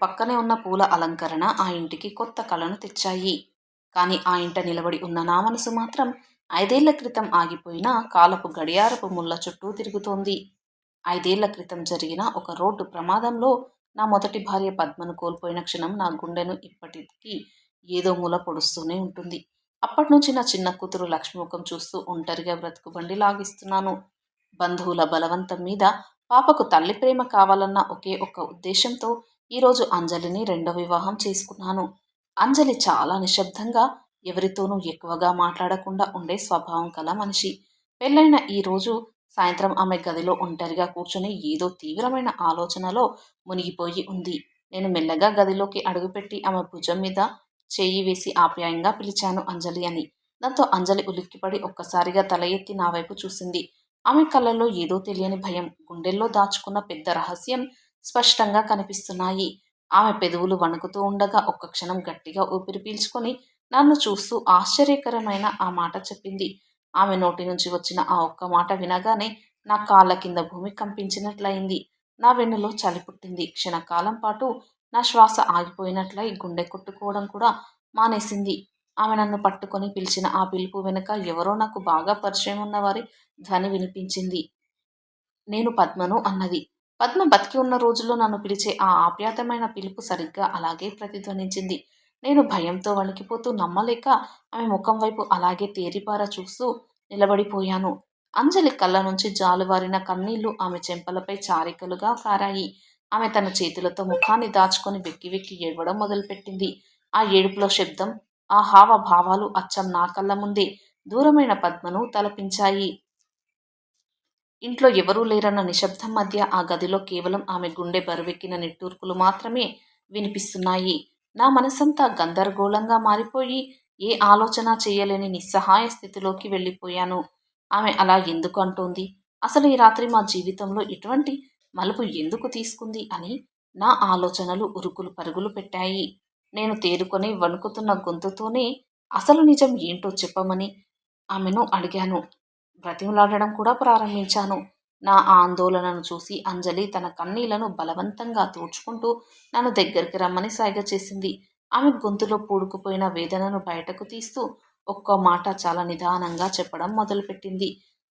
పక్కనే ఉన్న పూల అలంకరణ ఆ ఇంటికి కొత్త కళను తెచ్చాయి. కాని ఆ ఇంట నిలబడి ఉన్న నా మనసు మాత్రం 5 ఏళ్ల క్రితం ఆగిపోయిన కాలపు గడియారపు ముళ్ళ చుట్టూ తిరుగుతోంది. 5 ఏళ్ల క్రితం జరిగిన ఒక రోడ్డు ప్రమాదంలో నా మొదటి భార్య పద్మను కోల్పోయిన క్షణం నా గుండెను ఇప్పటికీ ఏదో మూల పొడుస్తూనే ఉంటుంది. అప్పట్నుంచి నా చిన్న కూతురు లక్ష్మి ముఖం చూస్తూ ఒంటరిగా బ్రతుకుబండి లాగిస్తున్నాను. బంధువుల బలవంతం మీద పాపకు తల్లి ప్రేమ కావాలన్న ఒకే ఒక్క ఉద్దేశంతో ఈరోజు అంజలిని రెండో వివాహం చేసుకున్నాను. అంజలి చాలా నిశ్శబ్దంగా, ఎవరితోనూ ఎక్కువగా మాట్లాడకుండా ఉండే స్వభావం కల మనిషి. పెళ్ళైన ఈ రోజు సాయంత్రం ఆమె గదిలో ఒంటరిగా కూర్చుని ఏదో తీవ్రమైన ఆలోచనలో మునిగిపోయి ఉంది. నేను మెల్లగా గదిలోకి అడుగుపెట్టి ఆమె భుజం మీద చేయి వేసి ఆప్యాయంగా పిలిచాను అంజలి అని. దాంతో అంజలి ఉలిక్కిపడి ఒక్కసారిగా తల ఎత్తి నా వైపు చూసింది. ఆమె కళ్ళల్లో ఏదో తెలియని భయం, గుండెల్లో దాచుకున్న పెద్ద రహస్యం స్పష్టంగా కనిపిస్తున్నాయి. ఆమె పెదవులు వణుకుతూ ఉండగా ఒక్క క్షణం గట్టిగా ఊపిరి పీల్చుకొని నన్ను చూస్తూ ఆశ్చర్యకరమైన ఆ మాట చెప్పింది. ఆమె నోటి నుంచి వచ్చిన ఆ ఒక్క మాట వినగానే నా కాళ్ళ కింద భూమి కంపించినట్లయింది. నా వెన్నులో చలి పుట్టింది. క్షణకాలం పాటు నా శ్వాస ఆగిపోయినట్లయి గుండె కొట్టుకోవడం కూడా మానేసింది. ఆమె నన్ను పట్టుకొని పిలిచిన ఆ పిలుపు వెనుక ఎవరో నాకు బాగా పరిచయం ఉన్నవారి ధ్వని వినిపించింది. నేను పద్మను అన్నది. పద్మ బతికి ఉన్న రోజుల్లో నన్ను పిలిచే ఆ ఆప్యాయతమైన పిలుపు సరిగ్గా అలాగే ప్రతిధ్వనించింది. నేను భయంతో వణికిపోతూ నమ్మలేక ఆమె ముఖం వైపు అలాగే తేరిపార చూస్తూ నిలబడిపోయాను. అంజలి కళ్ళ నుంచి జాలువారిన కన్నీళ్లు ఆమె చెంపలపై చారికలుగా కారాయి. ఆమె తన చేతులతో ముఖాన్ని దాచుకొని వెక్కి వెక్కి ఏడవడం మొదలుపెట్టింది. ఆ ఏడుపులో శబ్దం, ఆ హావభావాలు అచ్చం నా కళ్ళ ముందే దూరమైన పద్మను తలపించాయి. ఇంట్లో ఎవరూ లేరన్న నిశ్శబ్దం మధ్య ఆ గదిలో కేవలం ఆమె గుండె బరువెక్కిన నిట్టూర్పులు మాత్రమే వినిపిస్తున్నాయి. నా మనసంతా గందరగోళంగా మారిపోయి ఏ ఆలోచన చేయలేని నిస్సహాయ స్థితిలోకి వెళ్ళిపోయాను. ఆమె అలా ఎందుకు అంటోంది? అసలు ఈ రాత్రి మా జీవితంలో ఇటువంటి మలుపు ఎందుకు తీసుకుంది అని నా ఆలోచనలు ఉరుకులు పరుగులు పెట్టాయి. నేను తేరుకొని వణుకుతున్న గొంతుతోనే అసలు నిజం ఏంటో చెప్పమని ఆమెను అడిగాను. బ్రతిమలాడడం కూడా ప్రారంభించాను. నా ఆందోళనను చూసి అంజలి తన కన్నీళ్లను బలవంతంగా తుడుచుకుంటూ నన్ను దగ్గరికి రమ్మని సైగ చేసింది. ఆమె గొంతులో పూడుకుపోయిన వేదనను బయటకు తీస్తూ ఒక్కో మాట చాలా నిదానంగా చెప్పడం మొదలుపెట్టింది.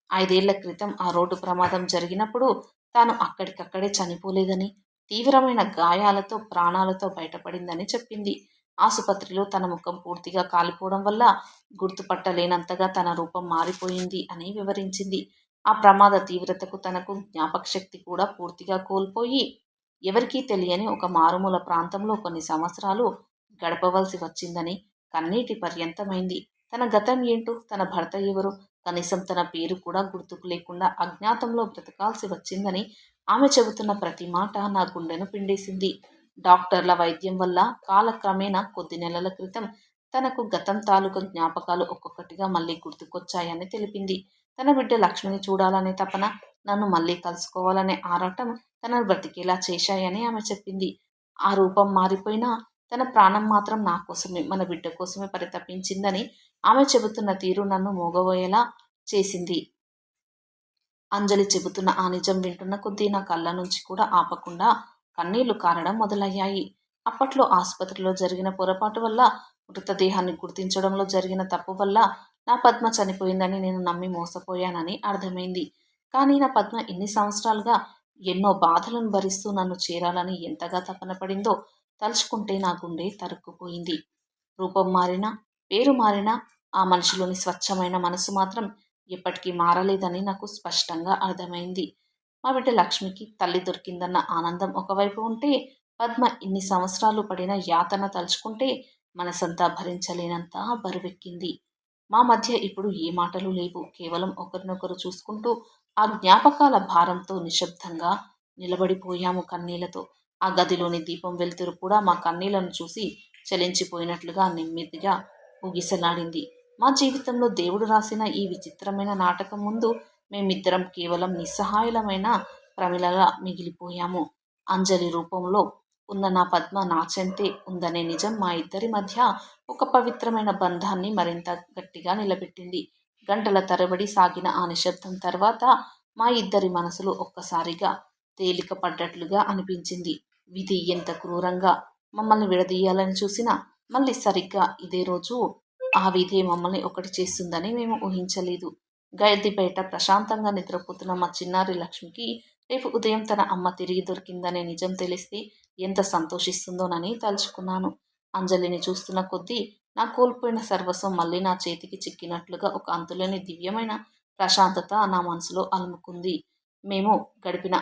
5 ఏళ్ల క్రితం ఆ రోడ్డు ప్రమాదం జరిగినప్పుడు తాను అక్కడికక్కడే చనిపోలేదని, తీవ్రమైన గాయాలతో ప్రాణాలతో బయటపడిందని చెప్పింది. ఆసుపత్రిలో తన ముఖం పూర్తిగా కాలిపోవడం వల్ల గుర్తుపట్టలేనంతగా తన రూపం మారిపోయింది అని వివరించింది. ఆ ప్రమాద తీవ్రతకు తనకు జ్ఞాపకశక్తి కూడా పూర్తిగా కోల్పోయి, ఎవరికీ తెలియని ఒక మారుమూల ప్రాంతంలో కొన్ని సంవత్సరాలు గడపవలసి వచ్చిందని కన్నీటి పర్యంతమైంది. తన గతం ఏంటో, తన భర్త ఎవరో, కనీసం తన పేరు కూడా గుర్తుకు లేకుండా అజ్ఞాతంలో బ్రతకాల్సి వచ్చిందని ఆమె చెబుతున్న ప్రతి మాట నా గుండెను పిండేసింది. డాక్టర్ల వైద్యం వల్ల కాలక్రమేణా కొద్ది నెలల క్రితం తనకు గతం తాలూకా జ్ఞాపకాలు ఒక్కొక్కటిగా మళ్ళీ గుర్తుకొచ్చాయని తెలిపింది. తన బిడ్డ లక్ష్మిని చూడాలనే తపన, నన్ను మళ్ళీ కలుసుకోవాలనే ఆరాటం తనను బ్రతికేలా చేశాయని ఆమె చెప్పింది. ఆ రూపం మారిపోయినా తన ప్రాణం మాత్రం నా కోసమే, మన బిడ్డ కోసమే పరితపించిందని ఆమె చెబుతున్న తీరు నన్ను మూగబోయేలా చేసింది. అంజలి చెబుతున్న ఆ నిజం వింటున్న కొద్దీ నా కళ్ళ నుంచి కూడా ఆపకుండా కన్నీళ్లు కారడం మొదలయ్యాయి. అప్పట్లో ఆసుపత్రిలో జరిగిన పొరపాటు వల్ల, మృతదేహాన్ని గుర్తించడంలో జరిగిన తప్పు వల్ల నా పద్మ చనిపోయిందని నేను నమ్మి మోసపోయానని అర్థమైంది. కానీ నా పద్మ ఇన్ని సంవత్సరాలుగా ఎన్నో బాధలను భరిస్తూ నన్ను చేరాలని ఎంతగా తపన పడిందో తలుచుకుంటే నా గుండె తరుక్కుపోయింది. రూపం మారినా, పేరు మారినా ఆ మనిషిలోని స్వచ్ఛమైన మనసు మాత్రం ఎప్పటికీ మారలేదని నాకు స్పష్టంగా అర్థమైంది. మా బిడ్డ లక్ష్మికి తల్లి దొరికిందన్న ఆనందం ఒకవైపు ఉంటే, పద్మ ఇన్ని సంవత్సరాలు పడిన యాతన తలుచుకుంటే మనసంతా భరించలేనంత బరువెక్కింది. మా మధ్య ఇప్పుడు ఏ మాటలు లేవు. కేవలం ఒకరినొకరు చూసుకుంటూ ఆ జ్ఞాపకాల భారంతో నిశ్శబ్దంగా నిలబడిపోయాము కన్నీళ్లతో. ఆ గదిలోని దీపం వెలుతురు కూడా మా కన్నీళ్లను చూసి చలించిపోయినట్లుగా నెమ్మదిగా ఊగిసలాడింది. మా జీవితంలో దేవుడు రాసిన ఈ విచిత్రమైన నాటకం ముందు మేమిద్దరం కేవలం నిస్సహాయులమైన ప్రమిలలా మిగిలిపోయాము. అంజలి రూపంలో ఉన్న నా పద్మ నా చెంతే ఉందనే నిజం మా ఇద్దరి మధ్య ఒక పవిత్రమైన బంధాన్ని మరింత గట్టిగా నిలబెట్టింది. గంటల తరబడి సాగిన ఆ నిశ్శబ్దం తర్వాత మా ఇద్దరి మనసులు ఒక్కసారిగా తేలిక పడ్డట్లుగా అనిపించింది. విధి ఎంత క్రూరంగా మమ్మల్ని విడదీయాలని చూసినా మళ్ళీ సరిగ్గా ఇదే రోజు ఆ విధి మమ్మల్ని ఒకటి చేస్తుందని మేము ఊహించలేదు. గడ్డి బయట ప్రశాంతంగా నిద్రపోతున్న మా చిన్నారి లక్ష్మికి రేపు ఉదయం తన అమ్మ తిరిగి దొరికిందనే నిజం తెలిస్తే ఎంత సంతోషిస్తుందోనని తలుచుకున్నాను. అంజలిని చూస్తున్న కొద్దీ నా కోల్పోయిన సర్వస్వం మళ్ళీ నా చేతికి చిక్కినట్లుగా ఒక అంతులేని దివ్యమైన ప్రశాంతత నా మనసులో అలుముకుంది. మేము గడిపిన